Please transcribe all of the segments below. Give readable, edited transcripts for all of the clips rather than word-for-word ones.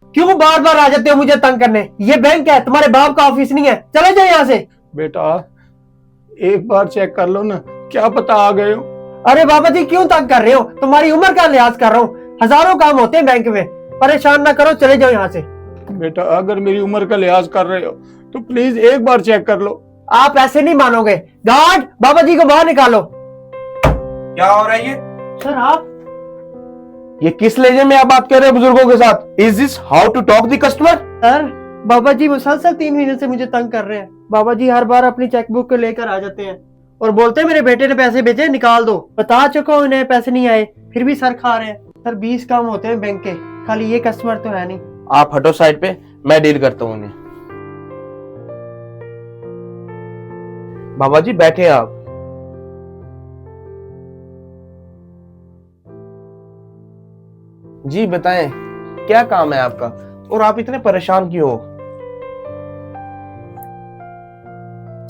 क्यों बार बार आ जाते हो मुझे तंग करने? ये बैंक है, तुम्हारे बाप का ऑफिस नहीं है। चले जाओ यहाँ से। बेटा एक बार चेक कर लो ना, क्या पता आ गए हो। अरे बाबा जी क्यों तंग कर रहे हो? तुम्हारी उम्र का लिहाज कर रहा हूँ, हजारों काम होते हैं बैंक में। परेशान ना करो, चले जाओ यहाँ से। बेटा अगर मेरी उम्र का लिहाज कर रहे हो तो प्लीज एक बार चेक कर लो। आप ऐसे नहीं मानोगे। गार्ड, बाबा जी को बाहर निकालो। क्या हो रहा है ये? सर आप ये किस लहजे में आप बात कर रहे हैं बुजुर्गों के साथ? Is this how to talk the customer? Sir, बाबा जी मुसलसल 3 महीने से मुझे तंग कर रहे हैं। बाबा जी हर बार अपनी चेकबुक को लेकर आ जाते हैं और बोलते हैं मेरे बेटे ने पैसे भेजे, निकाल दो। बता चुका हूं इन्हें पैसे नहीं आए, फिर भी सर खा रहे हैं। सर 20 काम होते हैं बैंक के, खाली ये कस्टमर तो है नहीं। आप हटो साइड पे, मैं डील करता हूँ उन्हें। बाबा जी बैठे आप। जी बताएं, क्या काम है आपका और आप इतने परेशान क्यों हो?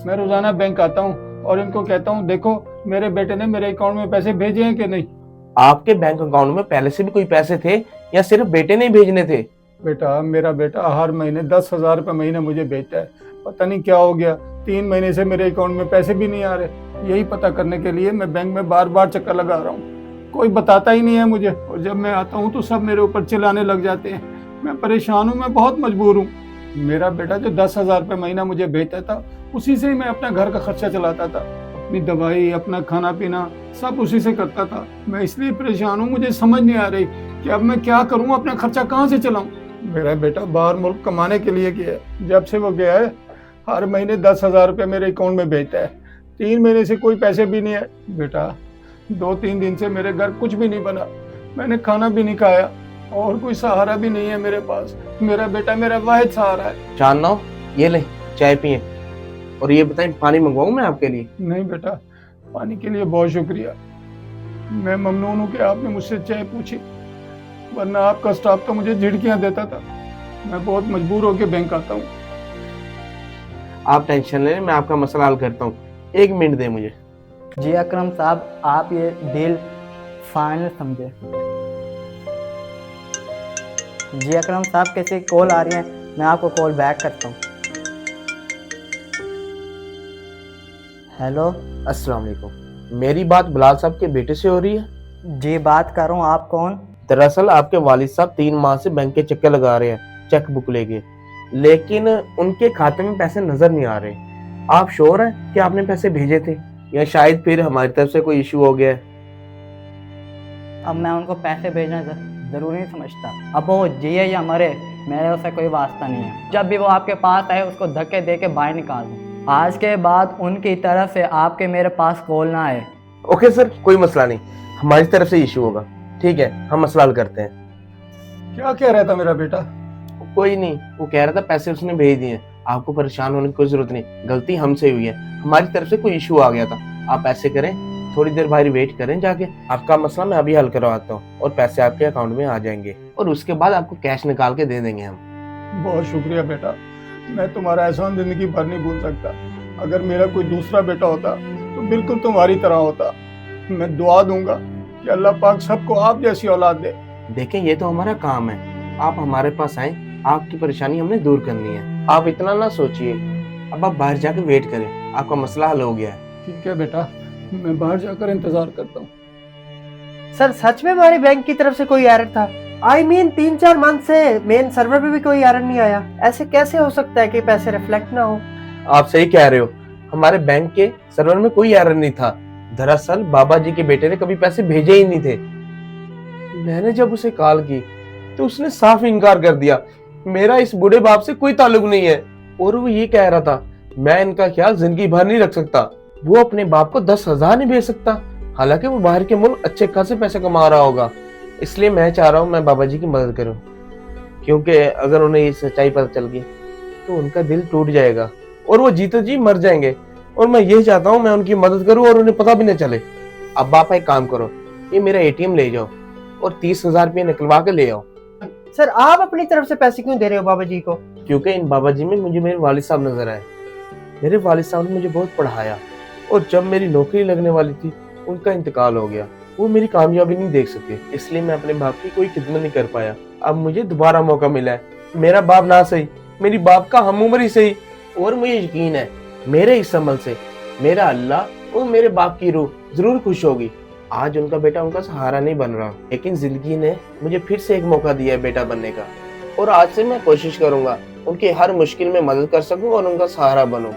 मैं रोजाना बैंक आता हूँ और इनको कहता हूँ देखो मेरे बेटे ने मेरे अकाउंट में पैसे भेजे हैं कि नहीं। आपके बैंक अकाउंट में पहले से भी कोई पैसे थे या सिर्फ बेटे ने ही भेजने थे? बेटा मेरा बेटा हर महीने 10,000 रुपये महीने मुझे भेजता है। पता नहीं क्या हो गया, 3 महीने से मेरे अकाउंट में पैसे भी नहीं आ रहे। यही पता करने के लिए मैं बैंक में बार बार चक्कर लगा रहा हूँ, कोई बताता ही नहीं है मुझे। और जब मैं आता हूँ तो सब मेरे ऊपर चिल्लाने लग जाते हैं। मैं परेशान हूँ, मैं बहुत मजबूर हूँ। मेरा बेटा जो 10,000 रुपये महीना मुझे भेजता था उसी से ही मैं अपना घर का खर्चा चलाता था। अपनी दवाई, अपना खाना पीना सब उसी से करता था। मैं इसलिए परेशान हूँ, मुझे समझ नहीं आ रही कि अब मैं क्या करूँ, अपना खर्चा कहाँ से चलाऊँ। मेरा बेटा बाहर मुल्क कमाने के लिए गया है। जब से वो गया है हर महीने 10,000 रुपये मेरे अकाउंट में भेजता है। 3 महीने से कोई पैसे भी नहीं है। बेटा 2-3 दिन से मेरे घर कुछ भी नहीं बना, मैंने खाना भी नहीं खाया और कोई सहारा भी नहीं है मेरे पास। मेरा बेटा मेरा वाहिद सहारा है। जानना ये ले चाय पिए। और ये बताएं, पानी मंगवाऊं मैं आपके लिए? नहीं बेटा, पानी के लिए बहुत शुक्रिया। मैं ममनून हूँ कि आपने मुझसे चाय पूछी, वरना आपका स्टाफ तो मुझे झिड़कियां देता था। मैं बहुत मजबूर होकर बैंक आता हूँ। आप टेंशन ले, मैं आपका मसला हल करता हूँ। 1 मिनट दे मुझे। जी अकरम साहब, आप ये डील फाइनल समझे। जी अकरम साहब, कैसे कॉल आ रही है, मैं आपको कॉल बैक करता हूँ। हेलो। अस्सलाम वालेकुम। मेरी बात बिलाल साहब के बेटे से हो रही है? जी बात कर रहा हूँ, आप कौन? दरअसल आपके वालिद साहब 3 माह से बैंक के चक्कर लगा रहे हैं चेक बुक लेके, लेकिन उनके खाते में पैसे नजर नहीं आ रहे। आप श्योर हैं कि आपने पैसे भेजे थे या शायद फिर हमारी तरफ से कोई इशू हो गया है? अब मैं उनको पैसे भेजना ज़रूरी नहीं समझता। अब वो जिए या मरे, मेरे उससे कोई वास्ता नहीं है। जब भी वो आपके पास आए उसको धक्के दे के बाहर निकाल दूँ। आज के बाद उनकी तरफ से आपके मेरे पास कॉल ना आए। ओके सर, कोई मसला नहीं, हमारी तरफ से इशू होगा। ठीक है, हम मसला हल करते हैं। क्या कह रहा था मेरा बेटा? कोई नहीं, वो कह रहा था पैसे उसने भेज दिए। आपको परेशान होने की कोई जरूरत नहीं, गलती हमसे हुई है, हमारी तरफ से कोई इशू आ गया था। आप ऐसे करें, थोड़ी देर बाहर वेट करें जाके, आपका मसला मैं अभी हल करवाता हूँ और पैसे आपके अकाउंट में आ जाएंगे और उसके बाद आपको कैश निकाल के दे देंगे हम। बहुत शुक्रिया बेटा, मैं तुम्हारा एहसान जिंदगी भर नहीं भूल सकता। अगर मेरा कोई दूसरा बेटा होता तो बिल्कुल तुम्हारी तरह होता। मैं दुआ दूंगा कि अल्लाह पाक सबको आप जैसी औलाद दे। देखें, ये तो हमारा काम है, आप हमारे पास आए, आपकी परेशानी हमने दूर करनी है। आप इतना ना सोचिए, अब आप बाहर जाकर वेट करें, आपका मसला हल हो गया है। ठीक है बेटा, मैं बाहर जाकर इंतजार करता हूँ। सर सच में हमारे बैंक की तरफ से कोई एरर था? I mean 3-4 मंथ से मेन सर्वर पे भी कोई एरर नहीं आया। ऐसे कैसे हो सकता है कि पैसे रिफ्लेक्ट ना हो? आप सही कह रहे हो, हमारे बैंक के सर्वर में कोई एरर नहीं था। दरअसल बाबा जी के बेटे ने कभी पैसे भेजे ही नहीं थे। मैंने जब उसे कॉल की तो उसने साफ इनकार कर दिया, मेरा इस बूढ़े बाप से कोई ताल्लुक नहीं है। और वो ये कह रहा था मैं इनका ख्याल जिंदगी भर नहीं रख सकता। वो अपने बाप को 10,000 नहीं भेज सकता, हालांकि वो बाहर के मुल्क अच्छे खासे पैसे कमा रहा होगा। इसलिए मैं चाह रहा हूँ मैं बाबा जी की मदद करूँ, क्योंकि अगर उन्हें ये सच्चाई पता चल गई तो उनका दिल टूट जाएगा और वो जीते जी मर जाएंगे। और मैं ये चाहता हूँ मैं उनकी मदद करूँ और उन्हें पता भी न चले। अब आप एक काम करो, ये मेरा ATM ले जाओ और 30,000 रुपये निकलवा के ले आओ। सर आप अपनी तरफ से पैसे क्यों दे रहे हो बाबा जी को? क्योंकि इन बाबा जी में मुझे मेरे वालिद साहब नजर आए। मेरे वालिद साहब ने मुझे बहुत पढ़ाया और जब मेरी नौकरी लगने वाली थी उनका इंतकाल हो गया। वो मेरी कामयाबी नहीं देख सके, इसलिए मैं अपने बाप की कोई खिदमत नहीं कर पाया। अब मुझे दोबारा मौका मिला है। मेरा बाप ना सही, मेरी बाप का हम उम्र ही सही। और मुझे यकीन है मेरे इस अमल से मेरा अल्लाह और मेरे बाप की रूह जरूर खुश होगी। आज उनका बेटा उनका सहारा नहीं बन रहा, लेकिन जिंदगी ने मुझे फिर से एक मौका दिया है बेटा बनने का। और आज से मैं कोशिश करूंगा उनकी हर मुश्किल में मदद कर सकूं और उनका सहारा बनूं।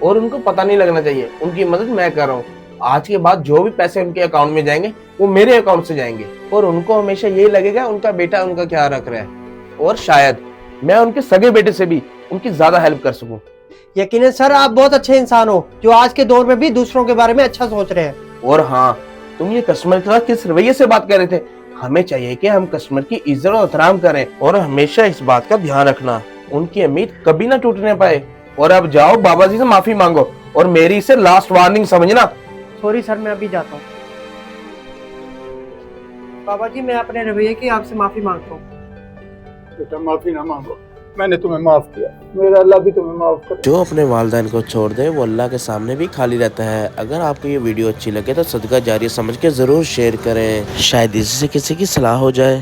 और उनको पता नहीं लगना चाहिए उनकी मदद मैं कर रहा हूँ। आज के बाद जो भी पैसे उनके अकाउंट में जाएंगे वो मेरे अकाउंट से जाएंगे, और उनको हमेशा यही लगेगा उनका बेटा उनका ख्याल रख रहा है। और शायद मैं उनके सगे बेटे से भी उनकी ज्यादा हेल्प कर सकूं। यकीनन सर, आप बहुत अच्छे इंसान हो जो आज के दौर में भी दूसरों के बारे में अच्छा सोच रहे हैं। और हाँ, तुम ये कस्टमर के साथ किस रवैये से बात कर रहे थे? हमें चाहिए कि हम कस्टमर की इज्जत और एहतराम करें, और हमेशा इस बात का ध्यान रखना उनकी उम्मीद कभी ना टूटने पाए। और अब जाओ बाबा जी से माफी मांगो, और मेरी इसे लास्ट वार्निंग समझना। सॉरी सर, मैं अभी जाता हूँ। बाबा जी, मैं अपने रवैये की आपसे माफी मांगता हूँ। बेटा माफी ना मांगो, मैंने तुम्हें माफ किया, मेरा अल्लाह भी तुम्हें माफ करे। जो अपने वालिदैन को छोड़ दे वो अल्लाह के सामने भी खाली रहता है। अगर आपको ये वीडियो अच्छी लगे तो सदका जारिया समझ के ज़रूर शेयर करें, शायद इससे किसी की सलाह हो जाए।